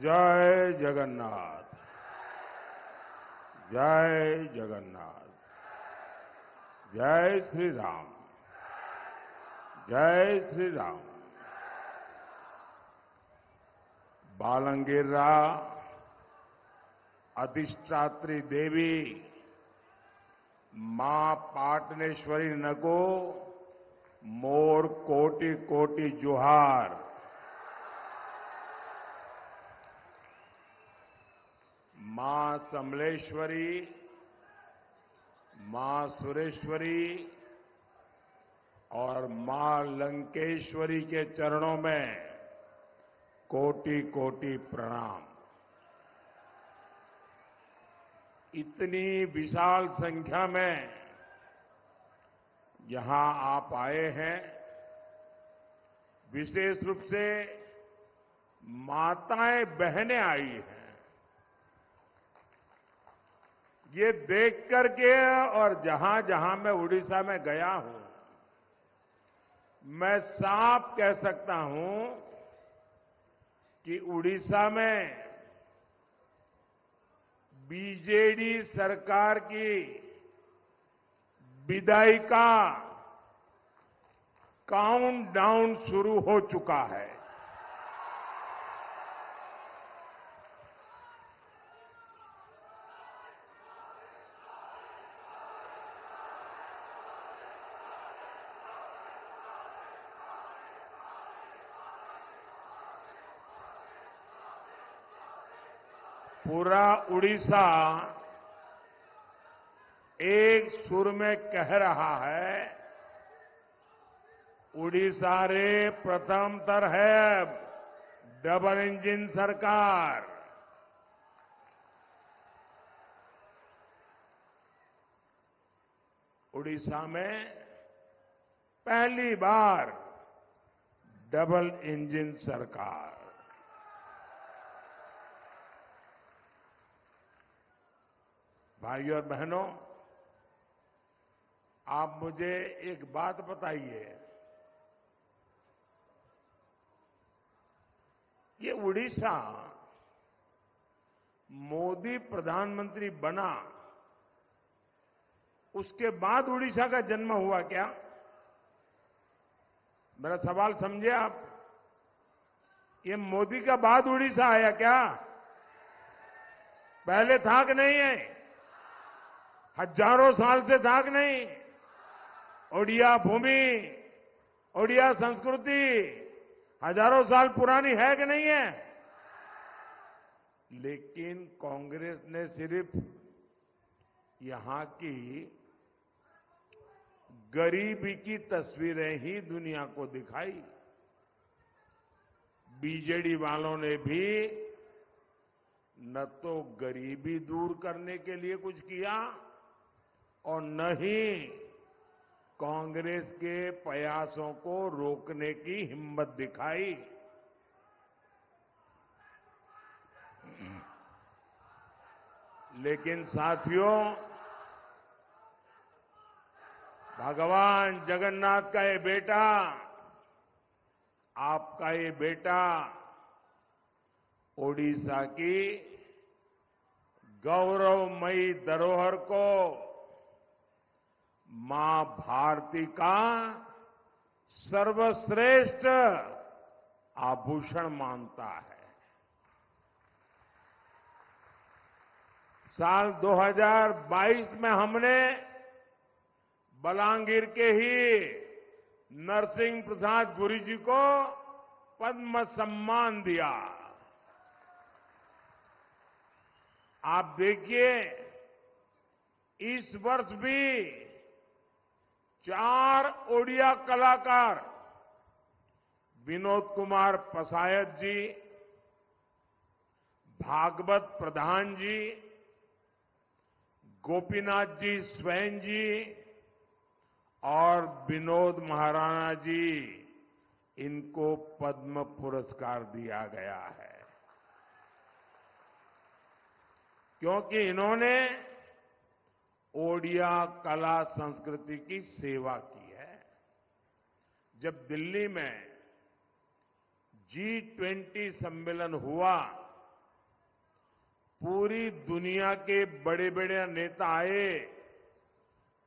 जय जगन्नाथ। जय जगन्नाथ। जय श्री राम। जय श्री राम। बालंगीरा अधिष्ठात्री देवी मां पाटनेश्वरी नको मोर कोटि कोटि जुहार। मां समलेश्वरी, मां सुरेश्वरी और मां लंकेश्वरी के चरणों में कोटि कोटि प्रणाम। इतनी विशाल संख्या में यहां आप आए हैं, विशेष रूप से माताएं बहनें आई हैं। ये देख करके और जहां जहां मैं उड़ीसा में गया हूं, मैं साफ कह सकता हूं कि उड़ीसा में बीजेडी सरकार की विदाई का काउंटडाउन शुरू हो चुका है। पूरा उड़ीसा एक सुर में कह रहा है, उड़ीसा रे प्रथम तर है डबल इंजन सरकार। उड़ीसा में पहली बार डबल इंजन सरकार। भाइयों और बहनों, आप मुझे एक बात बताइए, ये उड़ीसा मोदी प्रधानमंत्री बना, उसके बाद उड़ीसा का जन्म हुआ क्या? मेरा सवाल समझे आप? ये मोदी का बाद उड़ीसा आया क्या? पहले था कि नहीं है? हजारों साल से था कि नहीं? ओडिया भूमि, ओडिया संस्कृति हजारों साल पुरानी है कि नहीं है? लेकिन कांग्रेस ने सिर्फ यहां की गरीबी की तस्वीरें ही दुनिया को दिखाई। बीजेडी वालों ने भी न तो गरीबी दूर करने के लिए कुछ किया और न ही कांग्रेस के प्रयासों को रोकने की हिम्मत दिखाई। लेकिन साथियों, भगवान जगन्नाथ का ये बेटा, आपका ये बेटा ओडिशा की गौरवमयी धरोहर को मां भारती का सर्वश्रेष्ठ आभूषण मानता है। साल 2022 में हमने बलांगीर के ही नरसिंह प्रसाद गुरु जी को पद्म सम्मान दिया। आप देखिए, इस वर्ष भी 4 ओडिया कलाकार विनोद कुमार पसायत जी, भागवत प्रधान जी, गोपीनाथ जी स्वयं जी और विनोद महाराणा जी, इनको पद्म पुरस्कार दिया गया है, क्योंकि इन्होंने ओडिया कला संस्कृति की सेवा की है। जब दिल्ली में G20 सम्मेलन हुआ पूरी दुनिया के बड़े बड़े नेता आए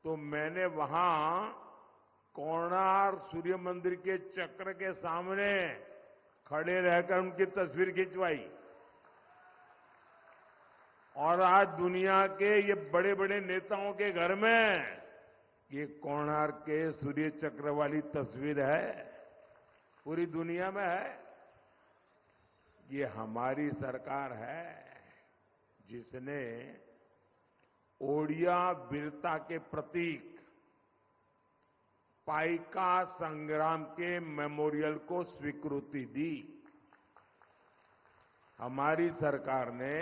तो मैंने वहां कोणार्क सूर्य मंदिर के चक्र के सामने खड़े रहकर उनकी तस्वीर खिंचवाई। और आज दुनिया के ये बड़े बड़े नेताओं के घर में ये कोणार्क के सूर्य चक्र वाली तस्वीर है, पूरी दुनिया में है। ये हमारी सरकार है जिसने ओडिया वीरता के प्रतीक पाइका संग्राम के मेमोरियल को स्वीकृति दी। हमारी सरकार ने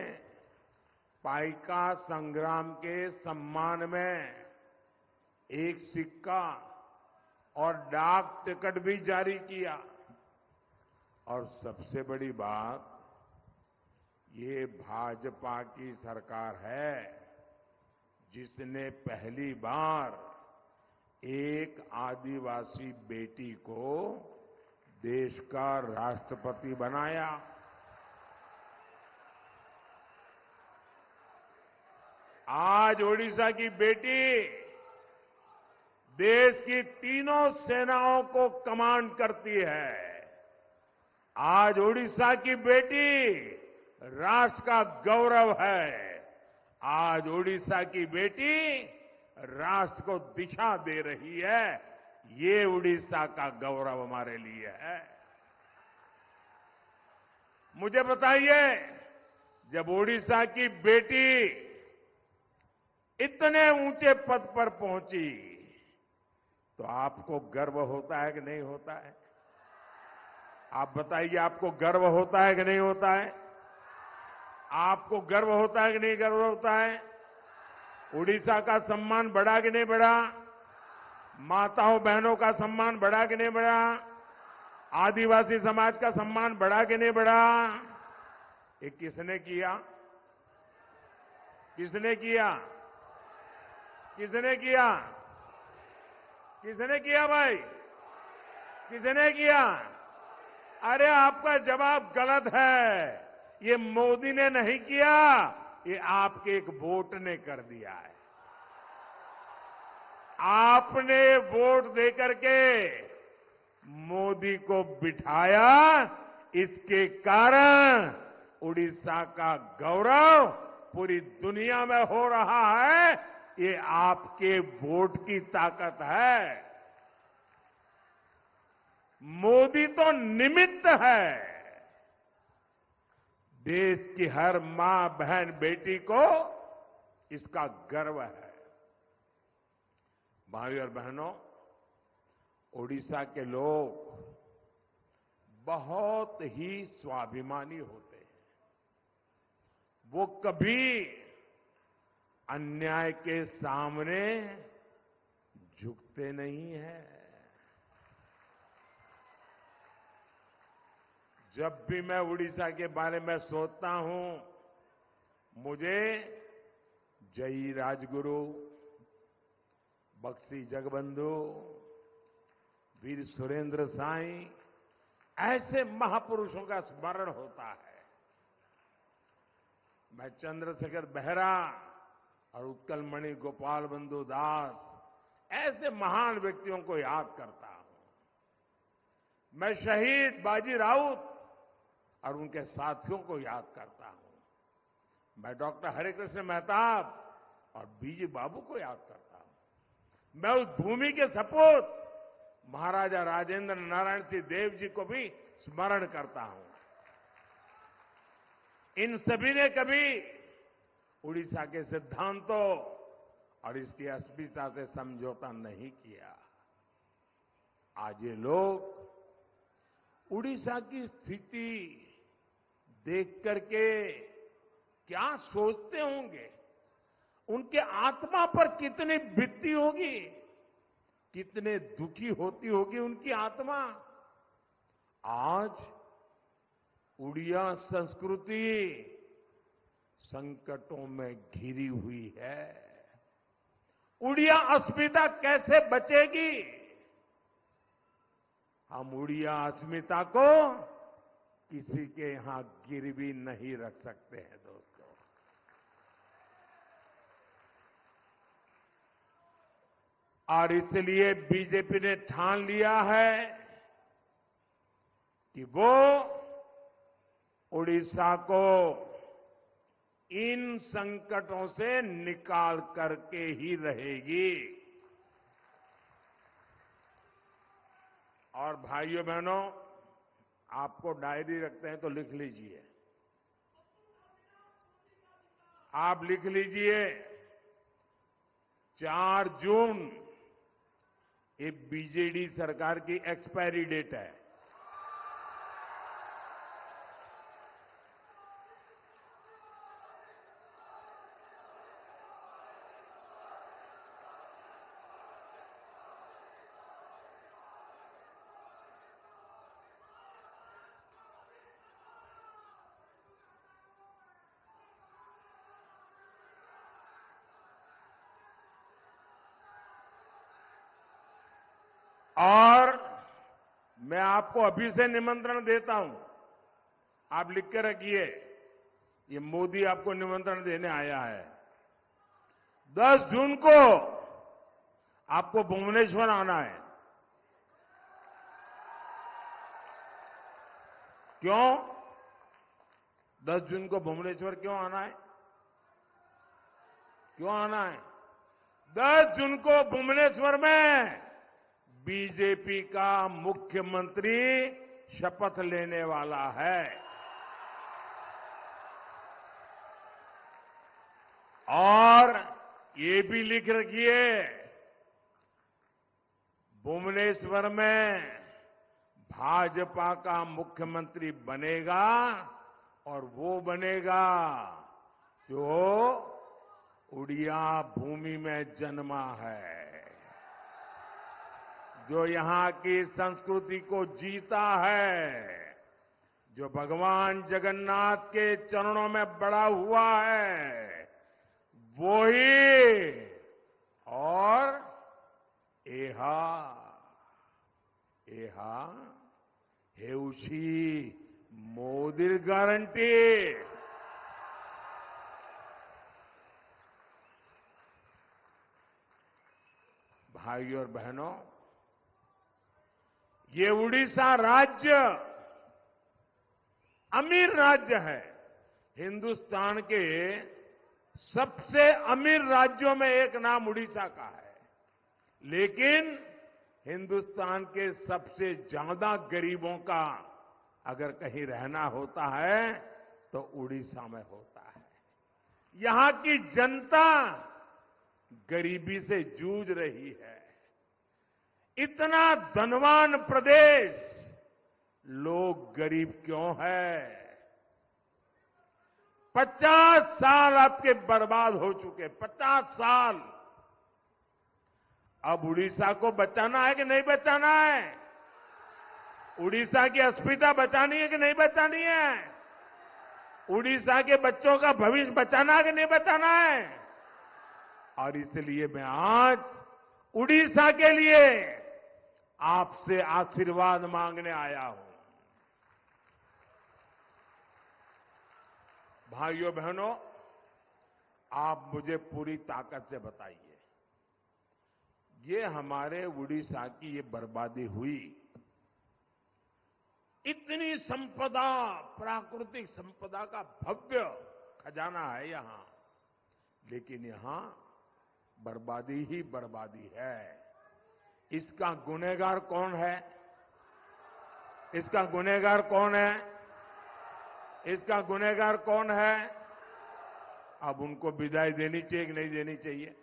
पाइका संग्राम के सम्मान में एक सिक्का और डाक टिकट भी जारी किया। और सबसे बड़ी बात, ये भाजपा की सरकार है जिसने पहली बार एक आदिवासी बेटी को देश का राष्ट्रपति बनाया। आज ओडिशा की बेटी देश की तीनों सेनाओं को कमांड करती है। आज ओडिशा की बेटी राष्ट्र का गौरव है। आज ओडिशा की बेटी राष्ट्र को दिशा दे रही है। ये ओडिशा का गौरव हमारे लिए है। मुझे बताइए, जब ओडिशा की बेटी इतने ऊंचे पद पर पहुंची तो आपको गर्व होता है कि नहीं होता है? आप बताइए, आपको गर्व होता है कि नहीं होता है? आपको गर्व होता है कि नहीं गर्व होता है? उड़ीसा का सम्मान बढ़ा कि नहीं बढ़ा? माताओं बहनों का सम्मान बढ़ा कि नहीं बढ़ा? आदिवासी समाज का सम्मान बढ़ा कि नहीं बढ़ा? ये किसने किया? किसने किया? किसने किया? किसने किया भाई? किसने किया? अरे आपका जवाब गलत है। ये मोदी ने नहीं किया, ये आपके एक वोट ने कर दिया है। आपने वोट देकर के मोदी को बिठाया, इसके कारण उड़ीसा का गौरव पूरी दुनिया में हो रहा है। ये आपके वोट की ताकत है। मोदी तो निमित्त है। देश की हर मां, बहन, बेटी को इसका गर्व है। भाई और बहनों, ओडिशा के लोग बहुत ही स्वाभिमानी होते हैं। वो कभी अन्याय के सामने झुकते नहीं हैं। जब भी मैं उड़ीसा के बारे में सोचता हूं, मुझे जयी राजगुरु, बक्सी जगबंधु, वीर सुरेंद्र साई, ऐसे महापुरुषों का स्मरण होता है। मैं चंद्रशेखर बेहरा और उत्कलमणि गोपाल बंधु दास, ऐसे महान व्यक्तियों को याद करता हूं। मैं शहीद बाजी राउत और उनके साथियों को याद करता हूं। मैं डॉक्टर हरिकृष्ण मेहताब और बीजी बाबू को याद करता हूं। मैं उस भूमि के सपूत महाराजा राजेंद्र नारायण सिंह देव जी को भी स्मरण करता हूं। इन सभी ने कभी उड़ीसा के सिद्धांतों और इसकी अस्मिता से समझौता नहीं किया। आज ये लोग उड़ीसा की स्थिति देख करके क्या सोचते होंगे? उनके आत्मा पर कितनी बीतती होगी, कितने दुखी होती होगी उनकी आत्मा। आज उड़िया संस्कृति संकटों में घिरी हुई है। उड़िया अस्मिता कैसे बचेगी? हम उड़िया अस्मिता को किसी के यहां गिरवी नहीं रख सकते हैं दोस्तों। और इसलिए बीजेपी ने ठान लिया है कि वो उड़ीसा को इन संकटों से निकाल करके ही रहेगी। और भाइयों बहनों, आपको डायरी रखते हैं तो लिख लीजिए। आप लिख लीजिए 4 जून ये बीजेडी सरकार की एक्सपायरी डेट है। और मैं आपको अभी से निमंत्रण देता हूं, आप लिख के रखिए, ये मोदी आपको निमंत्रण देने आया है। 10 जून को आपको भुवनेश्वर आना है। क्यों 10 जून को भुवनेश्वर क्यों आना है? क्यों आना है? 10 जून को भुवनेश्वर में बीजेपी का मुख्यमंत्री शपथ लेने वाला है। और ये भी लिख रखिए, भुवनेश्वर में भाजपा का मुख्यमंत्री बनेगा और वो बनेगा जो उड़िया भूमि में जन्मा है, जो यहां की संस्कृति को जीता है, जो भगवान जगन्नाथ के चरणों में बड़ा हुआ है, वो ही। और एहा हेउशी मोदीर गारंटी। भाइयों और बहनों, ये उड़ीसा राज्य अमीर राज्य है। हिंदुस्तान के सबसे अमीर राज्यों में एक नाम उड़ीसा का है, लेकिन हिंदुस्तान के सबसे ज्यादा गरीबों का अगर कहीं रहना होता है तो उड़ीसा में होता है। यहां की जनता गरीबी से जूझ रही है। इतना धनवान प्रदेश, लोग गरीब क्यों है? 50 साल आपके बर्बाद हो चुके, 50 साल। अब उड़ीसा को बचाना है कि नहीं बचाना है? उड़ीसा की अस्मिता बचानी है कि नहीं बचानी है? उड़ीसा के बच्चों का भविष्य बचाना है कि नहीं बचाना है? और इसलिए मैं आज उड़ीसा के लिए आपसे आशीर्वाद मांगने आया हूं। भाइयों बहनों, आप मुझे पूरी ताकत से बताइए, ये हमारे उड़ीसा की ये बर्बादी हुई, इतनी संपदा, प्राकृतिक संपदा का भव्य खजाना है यहां, लेकिन यहां बर्बादी ही बर्बादी है। इसका गुनहगार कौन है? इसका गुनहगार कौन है? इसका गुनहगार कौन है? अब उनको विदाई देनी चाहिए कि नहीं देनी चाहिए?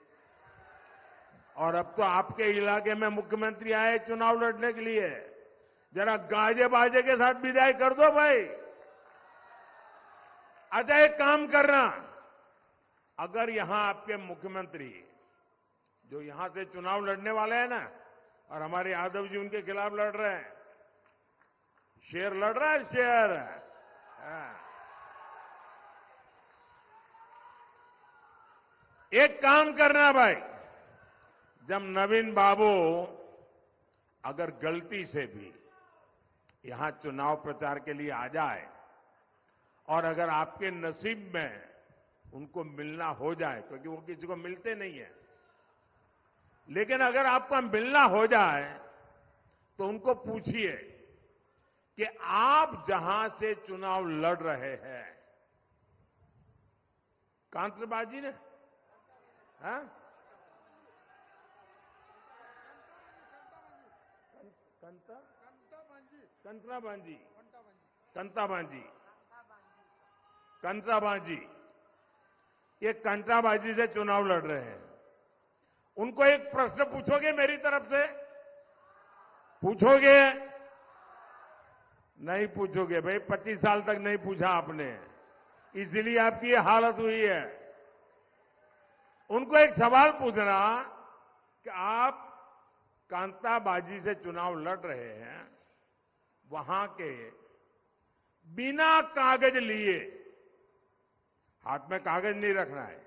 और अब तो आपके इलाके में मुख्यमंत्री आए चुनाव लड़ने के लिए, जरा गाजे बाजे के साथ विदाई कर दो भाई। अच्छा, एक काम करना, अगर यहां आपके मुख्यमंत्री जो यहां से चुनाव लड़ने वाले हैं ना, और हमारे यादव जी उनके खिलाफ लड़ रहे हैं, शेर लड़ रहा है, शेर। एक काम करना भाई, जब नवीन बाबू अगर गलती से भी यहां चुनाव प्रचार के लिए आ जाए और अगर आपके नसीब में उनको मिलना हो जाए, क्योंकि वो किसी को मिलते नहीं है, लेकिन अगर आपका मिलना हो जाए तो उनको पूछिए कि आप जहां से चुनाव लड़ रहे हैं, कांतरबाजी ने, हाँ? कंत्राबाजी, ये कंत्राबाजी से चुनाव लड़ रहे हैं। उनको एक प्रश्न पूछोगे मेरी तरफ से? पूछोगे? नहीं पूछोगे भाई, 25 साल तक नहीं पूछा आपने, इसलिए आपकी ये हालत हुई है। उनको एक सवाल पूछना कि आप कांताबाजी से चुनाव लड़ रहे हैं, वहां के बिना कागज लिए, हाथ में कागज नहीं रखना है,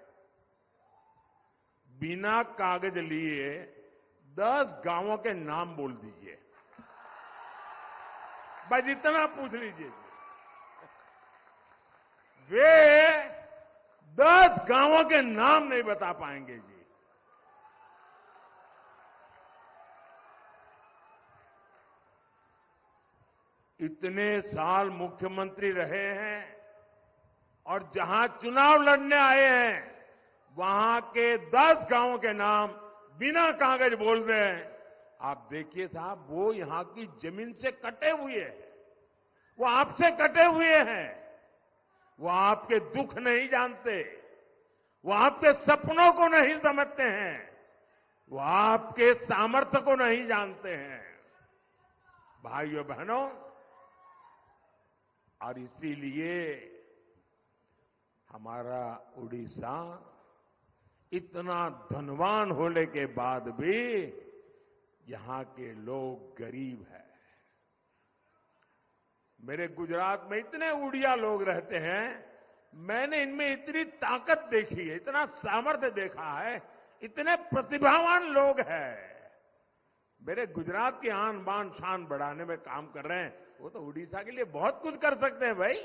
बिना कागज लिए 10 गांवों के नाम बोल दीजिए, बस इतना पूछ लीजिए। वे 10 गांवों के नाम नहीं बता पाएंगे जी। इतने साल मुख्यमंत्री रहे हैं और जहां चुनाव लड़ने आए हैं, वहां के 10 गांवों के नाम बिना कागज बोल रहे हैं। आप देखिए साहब, वो यहां की जमीन से कटे हुए हैं, वो आपसे कटे हुए हैं, वो आपके दुख नहीं जानते, वो आपके सपनों को नहीं समझते हैं, वो आपके सामर्थ्य को नहीं जानते हैं। भाइयों बहनों, और इसीलिए हमारा उड़ीसा इतना धनवान होने के बाद भी यहां के लोग गरीब हैं। मेरे गुजरात में इतने उड़िया लोग रहते हैं, मैंने इनमें इतनी ताकत देखी है, इतना सामर्थ्य देखा है, इतने प्रतिभावान लोग हैं। मेरे गुजरात की आन बान शान बढ़ाने में काम कर रहे हैं, वो तो उड़ीसा के लिए बहुत कुछ कर सकते हैं भाई।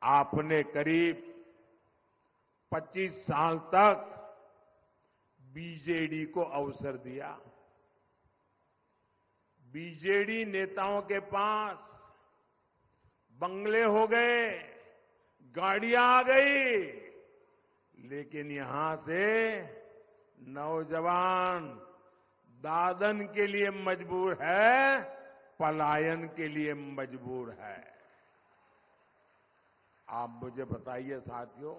आपने करीब 25 साल तक बीजेडी को अवसर दिया। बीजेडी नेताओं के पास बंगले हो गए, गाड़ियां आ गई, लेकिन यहां से नौजवान दादन के लिए मजबूर है, पलायन के लिए मजबूर है। आप मुझे बताइए साथियों,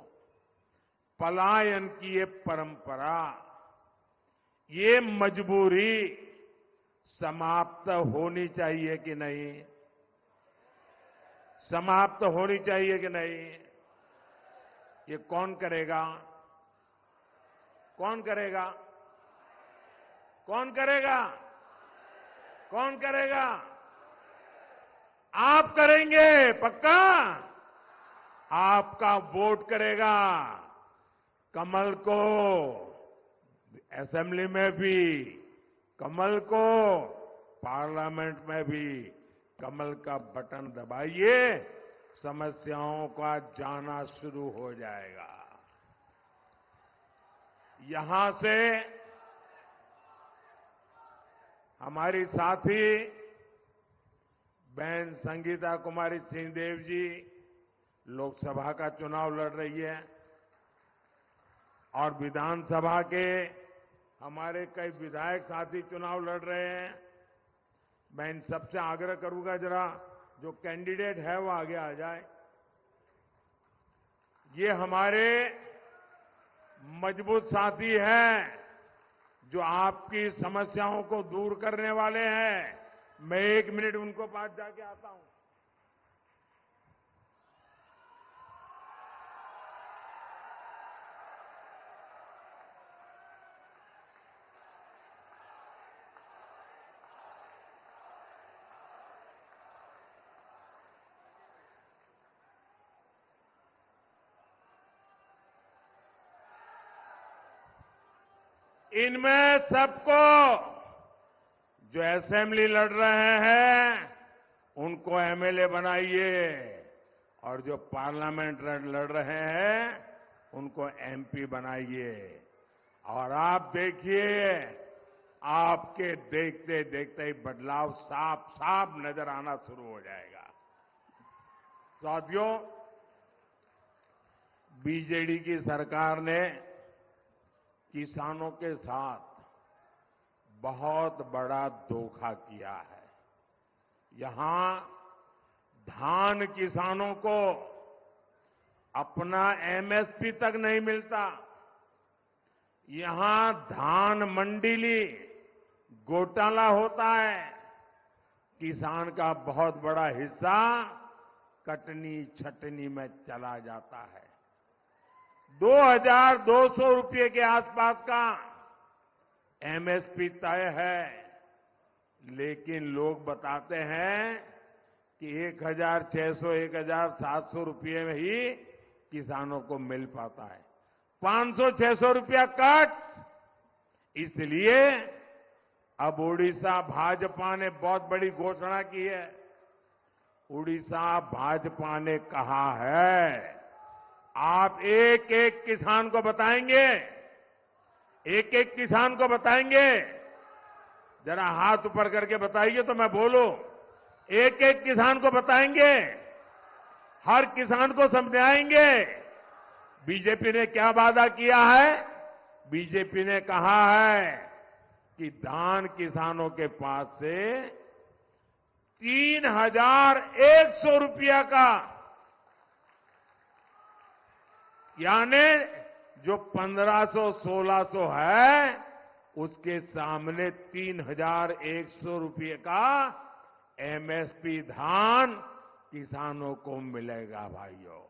पलायन की ये परंपरा, ये मजबूरी समाप्त होनी चाहिए कि नहीं? समाप्त होनी चाहिए कि नहीं? ये कौन करेगा? कौन करेगा? कौन करेगा? कौन करेगा? आप करेंगे पक्का? आपका वोट करेगा कमल को, असेंबली में भी कमल को, पार्लियामेंट में भी कमल का बटन दबाइए, समस्याओं का जाना शुरू हो जाएगा। यहां से हमारी साथी बहन संगीता कुमारी सिंहदेव जी लोकसभा का चुनाव लड़ रही है और विधानसभा के हमारे कई विधायक साथी चुनाव लड़ रहे हैं। मैं इन सबसे आग्रह करूंगा, जरा जो कैंडिडेट है वो आगे आ जाए। ये हमारे मजबूत साथी हैं जो आपकी समस्याओं को दूर करने वाले हैं। मैं 1 मिनट उनको पास जाके आता हूं। इनमें सबको जो असेंबली लड़ रहे हैं उनको एमएलए बनाइए और जो पार्लियामेंट लड़ रहे हैं उनको एमपी बनाइए। और आप देखिए, आपके देखते देखते ही बदलाव साफ साफ नजर आना शुरू हो जाएगा। साथियों, बीजेडी की सरकार ने किसानों के साथ बहुत बड़ा धोखा किया है। यहां धान किसानों को अपना एमएसपी तक नहीं मिलता। यहां धान मंडीली घोटाला होता है। किसान का बहुत बड़ा हिस्सा कटनी छटनी में चला जाता है। 2200 रुपये के आसपास का एमएसपी तय है, लेकिन लोग बताते हैं कि 1600, 1700 रुपये में ही किसानों को मिल पाता है। 500-600 रुपया कट। इसलिए अब उड़ीसा भाजपा ने बहुत बड़ी घोषणा की है। उड़ीसा भाजपा ने कहा है, आप एक एक किसान को बताएंगे, एक एक किसान को बताएंगे। जरा हाथ ऊपर करके बताइए तो मैं बोलूं। एक एक किसान को बताएंगे, हर किसान को समझाएंगे। बीजेपी ने क्या वादा किया है? बीजेपी ने कहा है कि धान किसानों के पास से 3100 रुपया का, यानी जो 1500-1600 है, उसके सामने 3100 रुपये का एमएसपी धान किसानों को मिलेगा। भाइयों,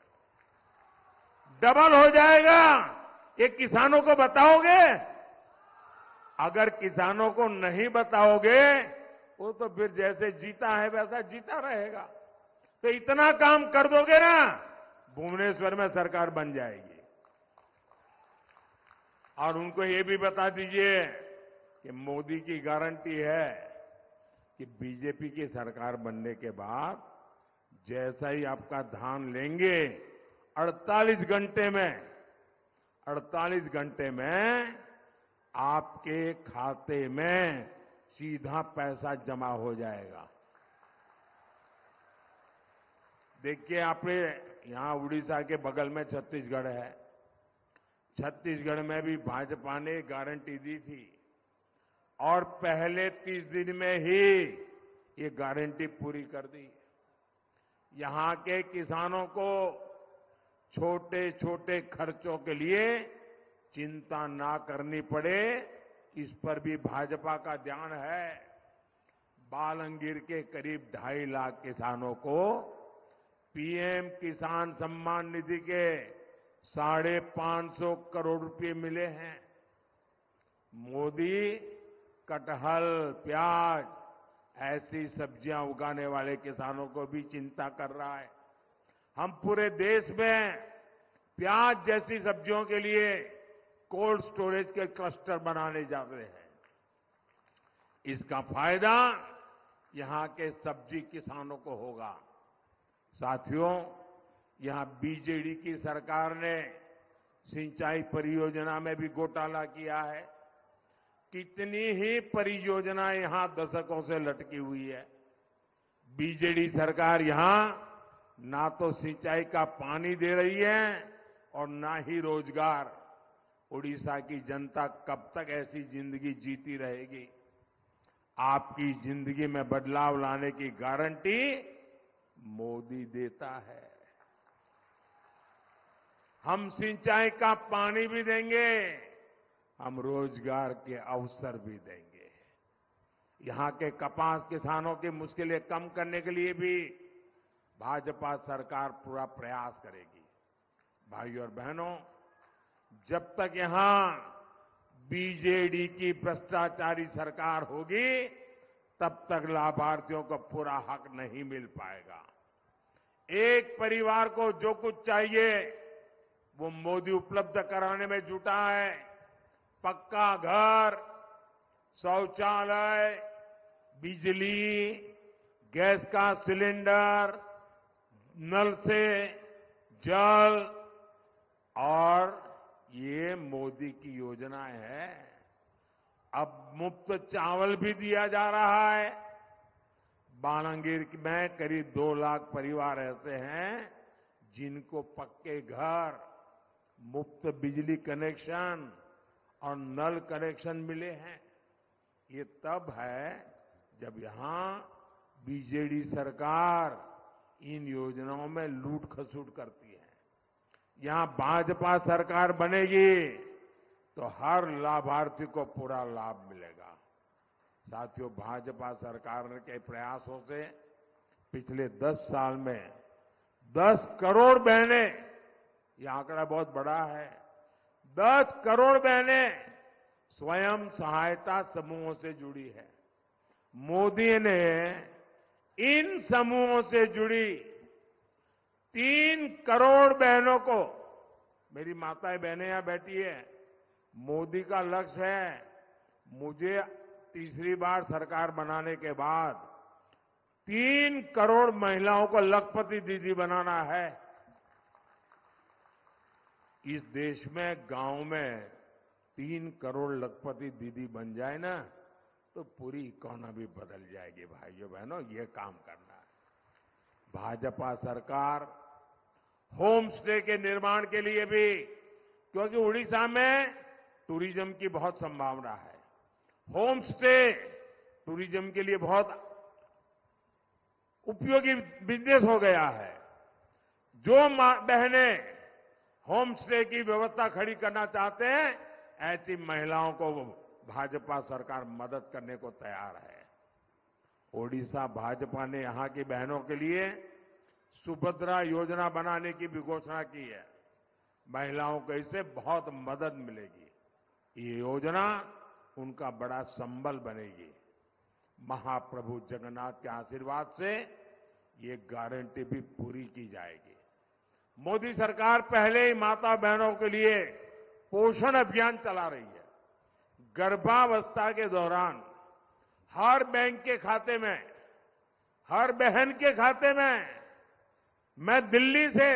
डबल हो जाएगा। ये किसानों को बताओगे? अगर किसानों को नहीं बताओगे, वो तो फिर जैसे जीता है वैसा जीता रहेगा। तो इतना काम कर दोगे ना, भुवनेश्वर में सरकार बन जाएगी। और उनको ये भी बता दीजिए कि मोदी की गारंटी है कि बीजेपी की सरकार बनने के बाद जैसा ही आपका धान लेंगे, 48 घंटे में आपके खाते में सीधा पैसा जमा हो जाएगा। देखिए, आपने यहां उड़ीसा के बगल में छत्तीसगढ़ है। छत्तीसगढ़ में भी भाजपा ने गारंटी दी थी और पहले 30 दिन में ही ये गारंटी पूरी कर दी। यहां के किसानों को छोटे छोटे खर्चों के लिए चिंता ना करनी पड़े, इस पर भी भाजपा का ध्यान है। बालंगीर के करीब 2.5 लाख किसानों को पीएम किसान सम्मान निधि के 550 करोड़ रुपए मिले हैं। मोदी कटहल, प्याज ऐसी सब्जियां उगाने वाले किसानों को भी चिंता कर रहा है। हम पूरे देश में प्याज जैसी सब्जियों के लिए कोल्ड स्टोरेज के क्लस्टर बनाने जा रहे हैं। इसका फायदा यहां के सब्जी किसानों को होगा। साथियों, यहां बीजेडी की सरकार ने सिंचाई परियोजना में भी घोटाला किया है। कितनी ही परियोजना यहां दशकों से लटकी हुई है। बीजेडी सरकार यहां ना तो सिंचाई का पानी दे रही है और ना ही रोजगार। उड़ीसा की जनता कब तक ऐसी जिंदगी जीती रहेगी? आपकी जिंदगी में बदलाव लाने की गारंटी मोदी देता है। हम सिंचाई का पानी भी देंगे, हम रोजगार के अवसर भी देंगे। यहां के कपास किसानों की मुश्किलें कम करने के लिए भी भाजपा सरकार पूरा प्रयास करेगी। भाइयों और बहनों, जब तक यहां बीजेडी की भ्रष्टाचारी सरकार होगी, तब तक लाभार्थियों को पूरा हक नहीं मिल पाएगा। एक परिवार को जो कुछ चाहिए वो मोदी उपलब्ध कराने में जुटा है। पक्का घर, शौचालय, बिजली, गैस का सिलेंडर, नल से जल, और ये मोदी की योजना है। अब मुफ्त चावल भी दिया जा रहा है। बालांगीर में करीब 2 लाख परिवार ऐसे हैं जिनको पक्के घर, मुफ्त बिजली कनेक्शन और नल कनेक्शन मिले हैं। ये तब है जब यहां बीजेडी सरकार इन योजनाओं में लूट खसूट करती है। यहां भाजपा सरकार बनेगी तो हर लाभार्थी को पूरा लाभ मिलेगा। साथियों, भाजपा सरकार के प्रयासों से पिछले 10 साल में 10 करोड़ बहनें, यह आंकड़ा बहुत बड़ा है, 10 करोड़ बहनें स्वयं सहायता समूहों से जुड़ी है। मोदी ने इन समूहों से जुड़ी 3 करोड़ बहनों को, मेरी माताएं बहनें यहां बैठी है, मोदी का लक्ष्य है मुझे तीसरी बार सरकार बनाने के बाद 3 करोड़ महिलाओं को लखपति दीदी बनाना है। इस देश में गांव में 3 करोड़ लखपति दीदी बन जाए ना तो पूरी इकोनॉमी बदल जाएगी। भाइयों बहनों, ये काम करना है। भाजपा सरकार होम स्टे के निर्माण के लिए भी, क्योंकि उड़ीसा में टूरिज्म की बहुत संभावना है, होम स्टे टूरिज्म के लिए बहुत उपयोगी बिजनेस हो गया है। जो बहनें होम स्टे की व्यवस्था खड़ी करना चाहते हैं, ऐसी महिलाओं को भाजपा सरकार मदद करने को तैयार है। ओडिशा भाजपा ने यहां की बहनों के लिए सुभद्रा योजना बनाने की भी घोषणा की है। महिलाओं को इससे बहुत मदद मिलेगी। ये योजना उनका बड़ा संबल बनेगी। महाप्रभु जगन्नाथ के आशीर्वाद से ये गारंटी भी पूरी की जाएगी। मोदी सरकार पहले ही माता बहनों के लिए पोषण अभियान चला रही है। गर्भावस्था के दौरान हर बैंक के खाते में, हर बहन के खाते में मैं दिल्ली से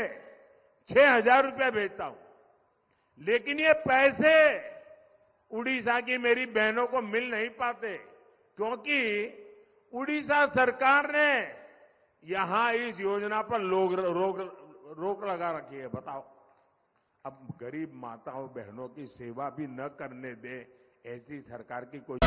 6,000 रुपया भेजता हूं, लेकिन ये पैसे उड़ीसा की मेरी बहनों को मिल नहीं पाते, क्योंकि उड़ीसा सरकार ने यहां इस योजना पर रोक लगा रखी है। बताओ, अब गरीब माताओं बहनों की सेवा भी न करने दे, ऐसी सरकार की कोई